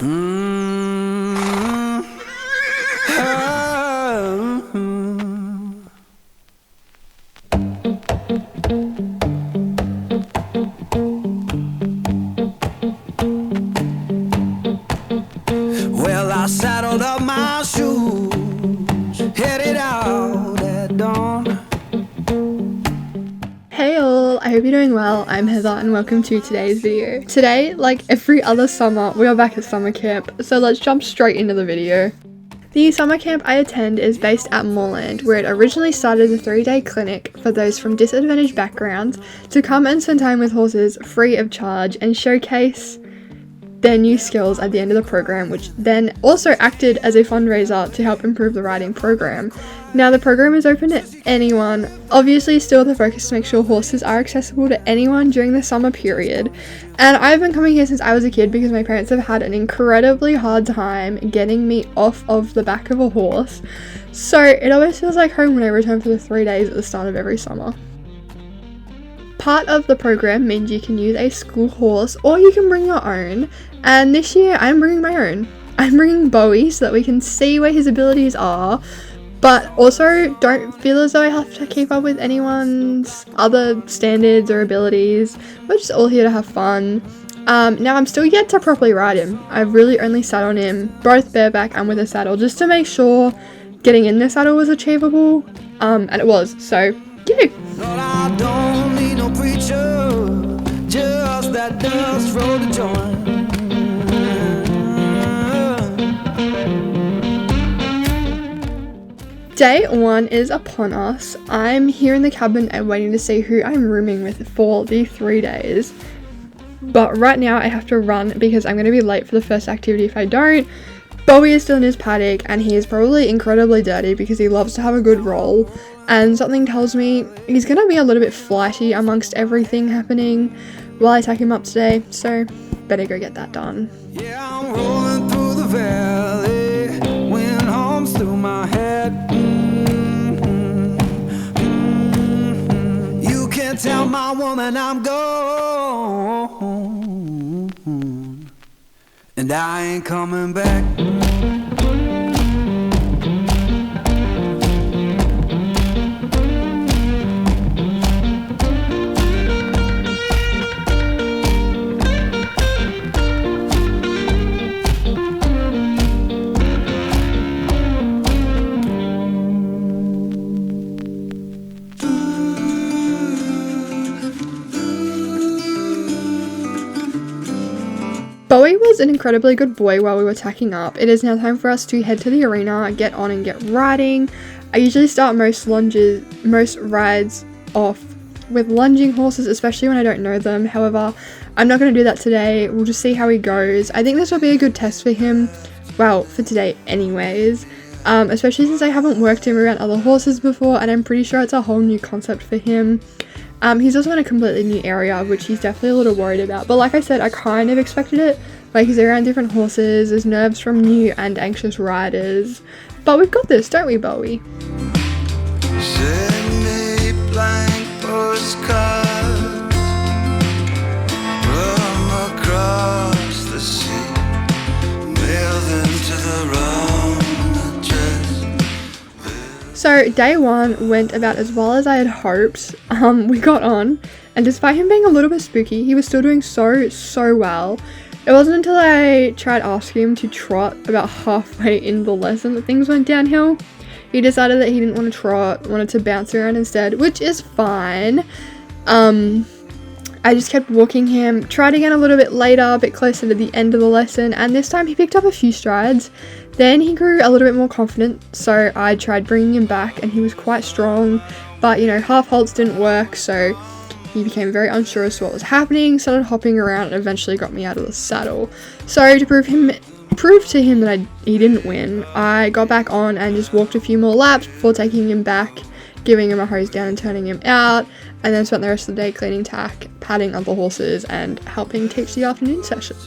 Well, I saddled up my shoes, headed out at dawn. Hey all, I hope you're doing well. I'm Heather and welcome to today's video. Today, like every other summer, we are back at summer camp, so let's jump straight into the video. The summer camp I attend is based at Moorland, where it originally started as a 3-day clinic for those from disadvantaged backgrounds to come and spend time with horses free of charge and showcase their new skills at the end of the program, which then also acted as a fundraiser to help improve the riding program. Now the program is open to anyone, obviously still the focus to make sure horses are accessible to anyone during the summer period. And I've been coming here since I was a kid because my parents have had an incredibly hard time getting me off of the back of a horse. So it always feels like home when I return for the 3 days at the start of every summer. Part of the program means you can use a school horse or you can bring your own, and this year I'm bringing my own. I'm bringing Bowie so that we can see where his abilities are, but also don't feel as though I have to keep up with anyone's other standards or abilities. We're just all here to have fun. Now I'm still yet to properly ride him. I've really only sat on him, both bareback and with a saddle, just to make sure getting in the saddle was achievable, and it was, so yay! Lord, I don't need no preacher, just that dust roll to join. Day 1 is upon us. I'm here in the cabin and waiting to see who I'm rooming with for the 3 days. But right now I have to run because I'm going to be late for the first activity if I don't. Bowie is still in his paddock and he is probably incredibly dirty because he loves to have a good roll. And something tells me he's going to be a little bit flighty amongst everything happening while I take him up today. So better go get that done. Yeah, I'm rolling through the valley, wind hums through my head. You can't tell my woman I'm gone, and I ain't coming back. Bowie was an incredibly good boy while we were tacking up. It is now time for us to head to the arena, get on and get riding. I usually start most rides off with lunging horses, especially when I don't know them. However, I'm not going to do that today. We'll just see how he goes. I think this will be a good test for him, well, for today anyways, especially since I haven't worked him around other horses before and I'm pretty sure it's a whole new concept for him. He's also in a completely new area, which he's definitely a little worried about. But like I said, I kind of expected it. Like, he's around different horses, there's nerves from new and anxious riders. But we've got this, don't we, Bowie? Send me blank postcards from across the sea, mail them to the wrong address. So day 1 went about as well as I had hoped. We got on, and despite him being a little bit spooky, he was still doing so well. It wasn't until I tried asking him to trot about halfway in the lesson that things went downhill. He decided that he didn't want to trot, wanted to bounce around instead, which is fine. I just kept walking him, tried again a little bit later, a bit closer to the end of the lesson, and this time he picked up a few strides. Then he grew a little bit more confident, so I tried bringing him back and he was quite strong, but you know, half halts didn't work, so he became very unsure as to what was happening, started hopping around and eventually got me out of the saddle. So to prove to him that he didn't win, I got back on and just walked a few more laps before taking him back, giving him a hose down and turning him out, and then spent the rest of the day cleaning tack, patting other horses and helping teach the afternoon session.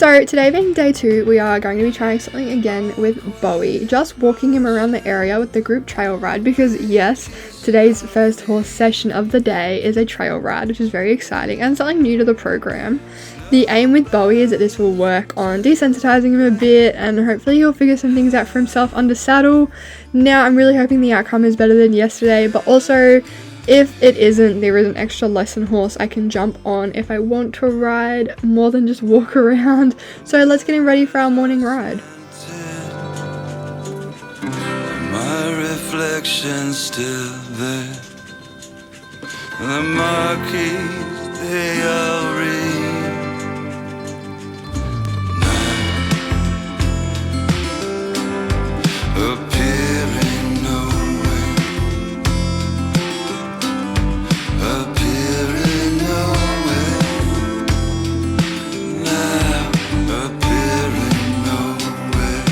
So today being day 2, we are going to be trying something again with Bowie, just walking him around the area with the group trail ride, because yes, today's first horse session of the day is a trail ride, which is very exciting and something new to the program. The aim with Bowie is that this will work on desensitizing him a bit, and hopefully he'll figure some things out for himself under saddle. Now I'm really hoping the outcome is better than yesterday, but also if it isn't, there is an extra lesson horse I can jump on if I want to ride more than just walk around. So let's get him ready for our morning ride. My reflection's still there. The marquees, they all read. Appearing nowhere. Appearing nowhere. Now appearing nowhere.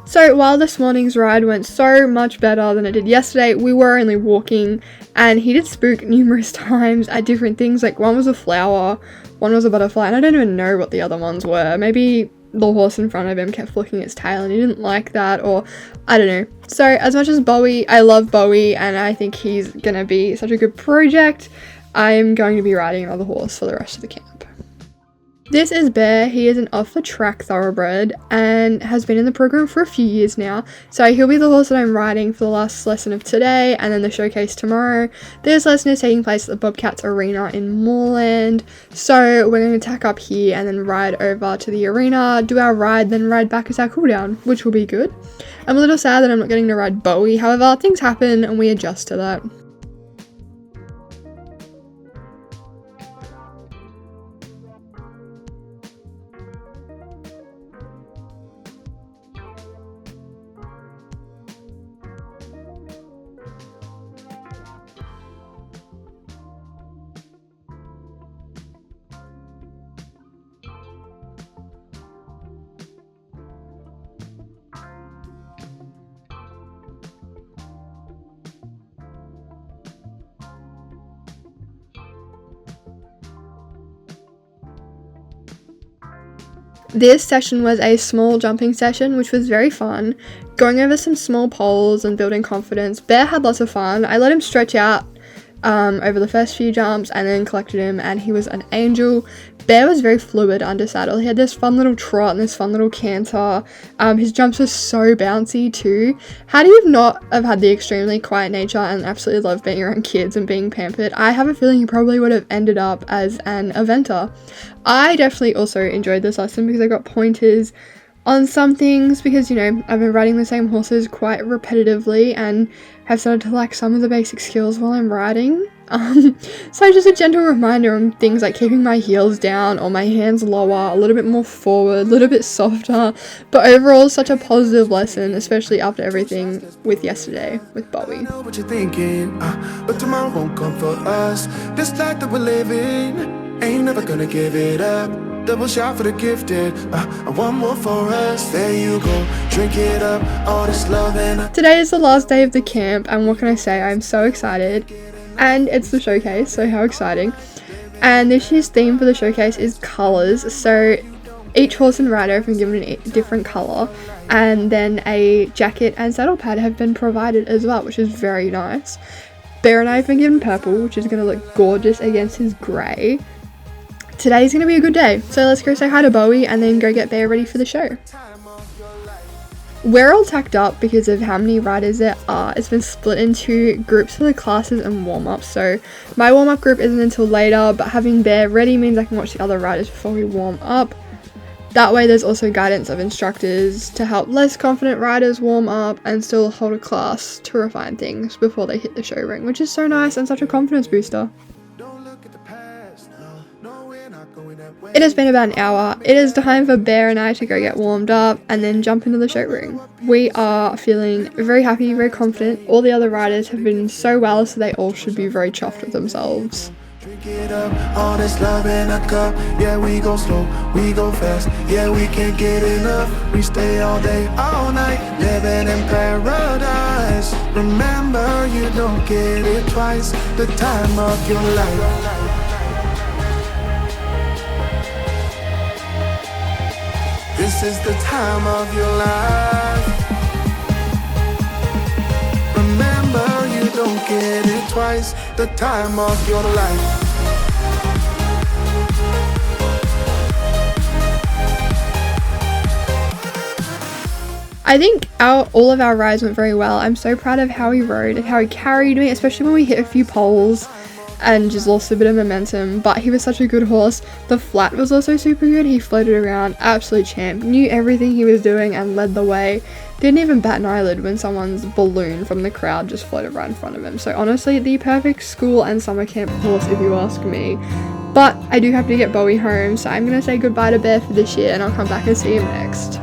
So while this morning's ride went so much better than it did yesterday, we were only walking, and he did spook numerous times at different things. Like one was a flower, one was a butterfly, and I don't even know what the other ones were. Maybe the horse in front of him kept flicking its tail and he didn't like that, or I don't know. So as much as Bowie, I love Bowie and I think he's gonna be such a good project, I'm going to be riding another horse for the rest of the camp. This is Bear. He is an off-the-track thoroughbred and has been in the program for a few years now. So he'll be the horse that I'm riding for the last lesson of today and then the showcase tomorrow. This lesson is taking place at the Bobcats Arena in Moorland. So we're going to tack up here and then ride over to the arena, do our ride, then ride back as our cooldown, which will be good. I'm a little sad that I'm not getting to ride Bowie. However, things happen and we adjust to that. This session was a small jumping session, which was very fun, going over some small poles and building confidence. Bear had lots of fun. I let him stretch out over the first few jumps and then collected him, and he was an angel. Bear was very fluid under saddle. He had this fun little trot and this fun little canter. His jumps were so bouncy too. Had he not have had the extremely quiet nature and absolutely loved being around kids and being pampered, I have a feeling he probably would have ended up as an eventer. I definitely also enjoyed this lesson because I got pointers on some things because, you know, I've been riding the same horses quite repetitively and have started to lack some of the basic skills while I'm riding. So just a gentle reminder on things like keeping my heels down or my hands lower, a little bit more forward, a little bit softer, but overall such a positive lesson, especially after everything with yesterday with Bowie. I know what you're thinking, but tomorrow won't come for us. This life that we're living, ain't never gonna give it up. Double shot for the gifted, and one more for us. There you go, drink it up, all this love and Today is the last day of the camp, and what can I say, I'm so excited. And it's the showcase, so how exciting. And this year's theme for the showcase is colours, so each horse and rider have been given a different colour, and then a jacket and saddle pad have been provided as well, which is very nice. Bear and I have been given purple, which is going to look gorgeous against his grey. today's gonna be a good day. So let's go say hi to Bowie and then go get Bear ready for the show. We're all tacked up because of how many riders there are. It's been split into groups for the classes and warm-ups. So my warm-up group isn't until later, but having Bear ready means I can watch the other riders before we warm up. That way there's also guidance of instructors to help less confident riders warm up and still hold a class to refine things before they hit the show ring, which is so nice and such a confidence booster. It has been about an hour. It is time for Bear and I to go get warmed up and then jump into the show ring. We are feeling very happy, very confident. All the other riders have been so well, so they all should be very chuffed with themselves. Drink it up, all this love in a cup. Yeah, we go slow, we go fast. Yeah, we can't get enough. We stay all day, all night, living in paradise. Remember, you don't get it twice. The time of your life. This is the time of your life. Remember, you don't get it twice. The time of your life. I think all of our rides went very well. I'm so proud of how he rode and how he carried me, especially when we hit a few poles and just lost a bit of momentum, but he was such a good horse. The flat was also super good. He floated around, absolute champ, knew everything he was doing and led the way. Didn't even bat an eyelid when someone's balloon from the crowd just floated right in front of him. So honestly, the perfect school and summer camp horse if you ask me. But I do have to get Bowie home, so I'm gonna say goodbye to Bear for this year and I'll come back and see him next.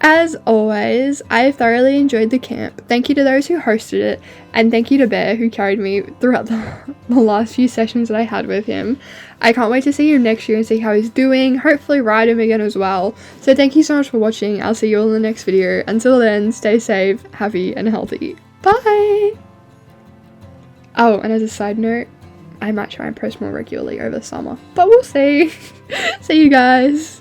As always, I thoroughly enjoyed the camp. Thank you to those who hosted it, and thank you to Bear who carried me throughout the last few sessions that I had with him. I can't wait to see him next year and see how he's doing, hopefully ride him again as well. So thank you so much for watching. I'll see you all in the next video. Until then, stay safe, happy, and healthy. Bye! Oh, and as a side note, I might try and post more regularly over the summer, but we'll see. See you guys.